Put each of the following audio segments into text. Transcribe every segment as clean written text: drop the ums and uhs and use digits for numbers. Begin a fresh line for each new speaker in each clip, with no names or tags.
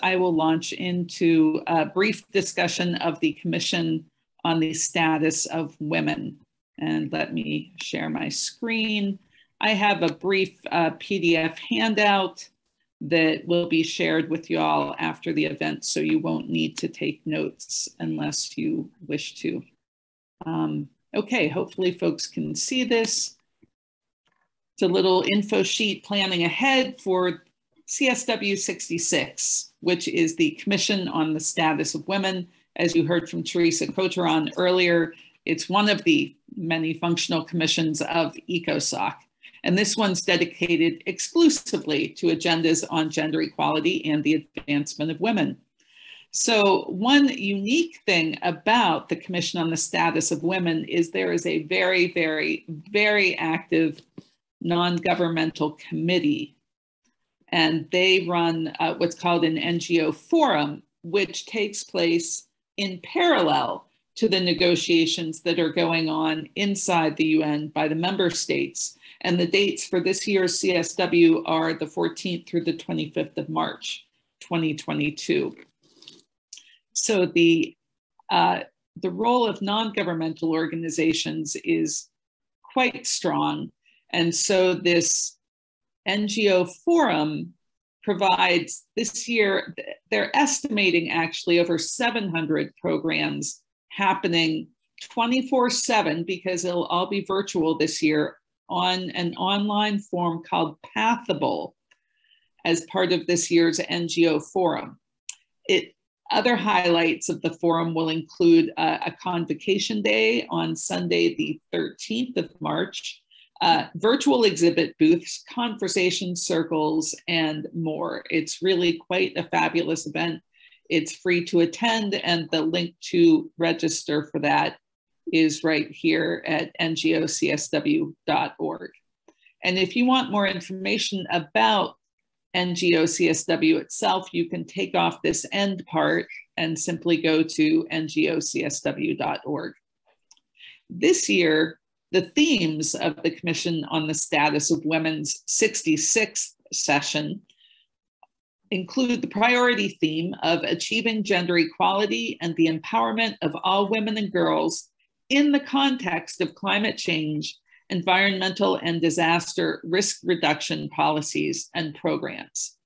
I will launch into a brief discussion of the Commission on the Status of Women. And let me share my screen. I have a brief PDF handout that will be shared with you all after the event, so you won't need to take notes unless you wish to. Okay, hopefully folks can see this. It's a little info sheet planning ahead for CSW 66, which is the Commission on the Status of Women. As you heard from Teresa Coteron earlier, it's one of the many functional commissions of ECOSOC. And this one's dedicated exclusively to agendas on gender equality and the advancement of women. So one unique thing about the Commission on the Status of Women is there is a very, very, very active non-governmental committee. And they run what's called an NGO forum, which takes place in parallel to the negotiations that are going on inside the UN by the member states. And the dates for this year's CSW are the 14th through the 25th of March, 2022. So the role of non-governmental organizations is quite strong. And so this NGO forum provides this year, they're estimating actually over 700 programs happening 24/7, because it'll all be virtual this year, on an online forum called Pathable as part of this year's NGO forum. Other highlights of the forum will include a convocation day on Sunday, the 13th of March, virtual exhibit booths, conversation circles, and more. It's really quite a fabulous event. It's free to attend, and the link to register for that is right here at ngocsw.org. And if you want more information about NGO CSW itself, you can take off this end part and simply go to ngocsw.org. This year, the themes of the Commission on the Status of Women's 66th session include the priority theme of achieving gender equality and the empowerment of all women and girls in the context of climate change, environmental and disaster risk reduction policies and programs.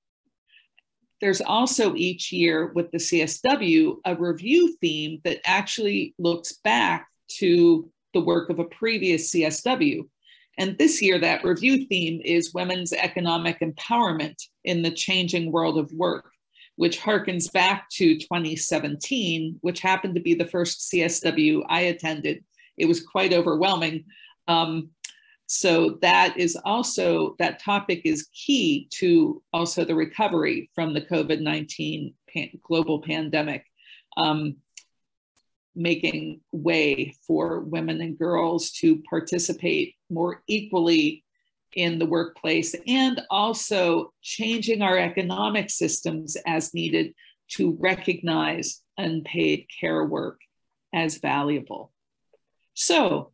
There's also each year with the CSW a review theme that actually looks back to the work of a previous CSW. And this year, that review theme is women's economic empowerment in the changing world of work, which harkens back to 2017, which happened to be the first CSW I attended. It was quite overwhelming. So that topic is key to also the recovery from the COVID-19 global pandemic, making way for women and girls to participate more equally in the workplace, and also changing our economic systems as needed to recognize unpaid care work as valuable. So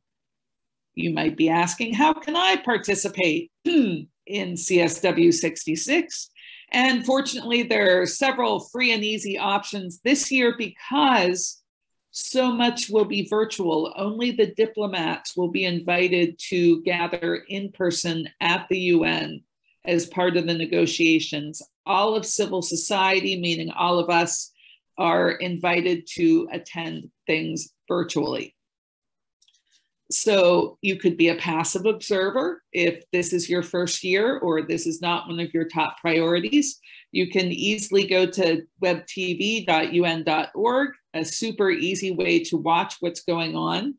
you might be asking, how can I participate in CSW 66? And fortunately, there are several free and easy options this year because so much will be virtual. Only the diplomats will be invited to gather in person at the UN as part of the negotiations. All of civil society, meaning all of us, are invited to attend things virtually. So you could be a passive observer if this is your first year or this is not one of your top priorities. You can easily go to webtv.un.org, a super easy way to watch what's going on.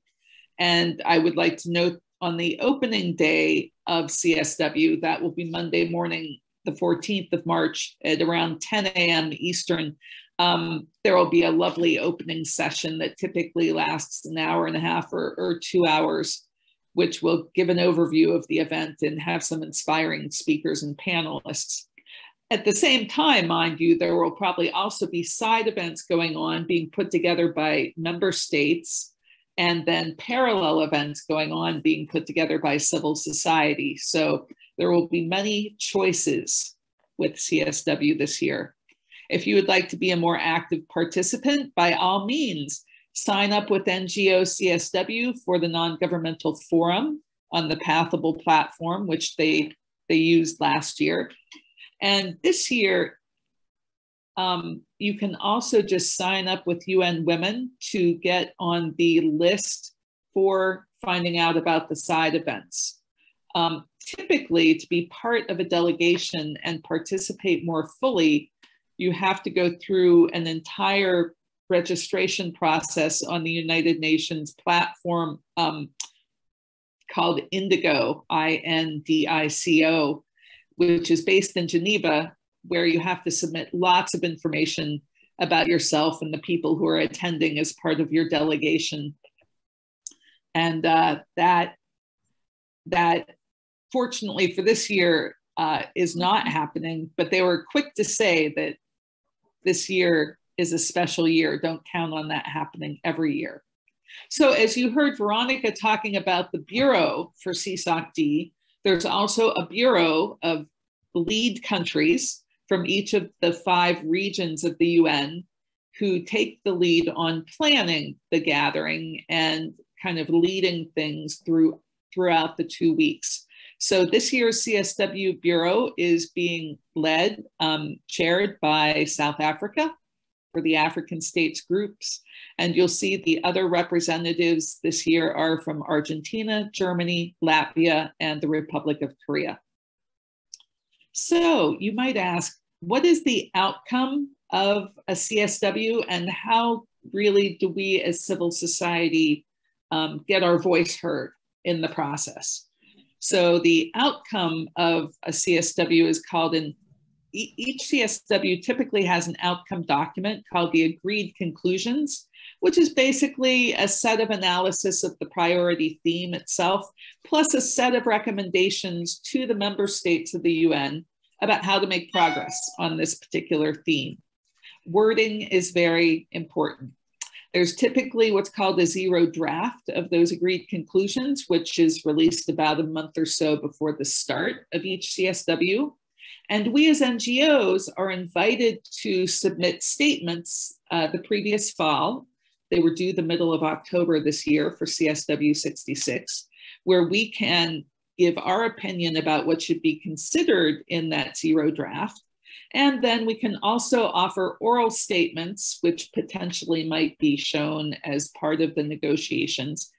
And I would like to note on the opening day of CSW, that will be Monday morning, the 14th of March at around 10 a.m. Eastern, there will be a lovely opening session that typically lasts an hour and a half or 2 hours, which will give an overview of the event and have some inspiring speakers and panelists. At the same time, mind you, there will probably also be side events going on being put together by member states, and then parallel events going on being put together by civil society. So there will be many choices with CSW this year. If you would like to be a more active participant, by all means, sign up with NGO CSW for the non-governmental forum on the Pathable platform, which they used last year. And this year, you can also just sign up with UN Women to get on the list for finding out about the side events. Typically, to be part of a delegation and participate more fully, you have to go through an entire registration process on the United Nations platform called Indigo, INDICO, which is based in Geneva, where you have to submit lots of information about yourself and the people who are attending as part of your delegation. And that fortunately for this year is not happening, but they were quick to say that this year is a special year. Don't count on that happening every year. So as you heard Veronica talking about the Bureau for CSOC-D, there's also a Bureau of lead countries from each of the 5 regions of the UN who take the lead on planning the gathering and kind of leading things throughout the 2 weeks. So this year's CSW Bureau is being led, chaired by South Africa for the African states groups. And you'll see the other representatives this year are from Argentina, Germany, Latvia, and the Republic of Korea. So you might ask, what is the outcome of a CSW and how really do we as civil society get our voice heard in the process? So the outcome of a CSW is called each CSW typically has an outcome document called the Agreed Conclusions, which is basically a set of analysis of the priority theme itself, plus a set of recommendations to the member states of the UN about how to make progress on this particular theme. Wording is very important. There's typically what's called a 0 draft of those agreed conclusions, which is released about a month or so before the start of each CSW. And we as NGOs are invited to submit statements the previous fall. They were due the middle of October this year for CSW 66, where we can give our opinion about what should be considered in that 0 draft. And then we can also offer oral statements, which potentially might be shown as part of the negotiations.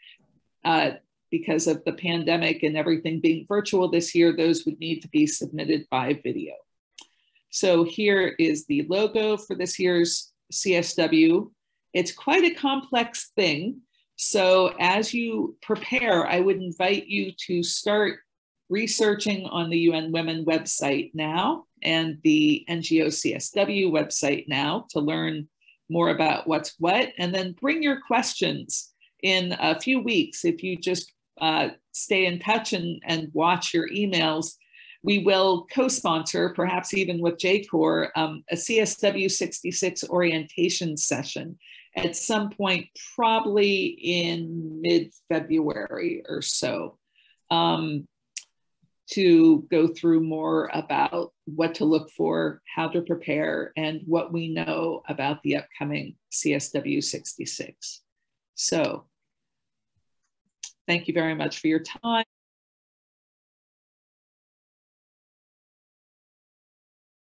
Because of the pandemic and everything being virtual this year, those would need to be submitted by video. So here is the logo for this year's CSW. It's quite a complex thing. So as you prepare, I would invite you to start researching on the UN Women website now and the NGO CSW website now to learn more about what's what, and then bring your questions in a few weeks. If you just stay in touch and watch your emails, we will co-sponsor, perhaps even with JCOR, a CSW 66 orientation session at some point, probably in mid-February or so, to go through more about what to look for, how to prepare, and what we know about the upcoming CSW 66. So thank you very much for your time.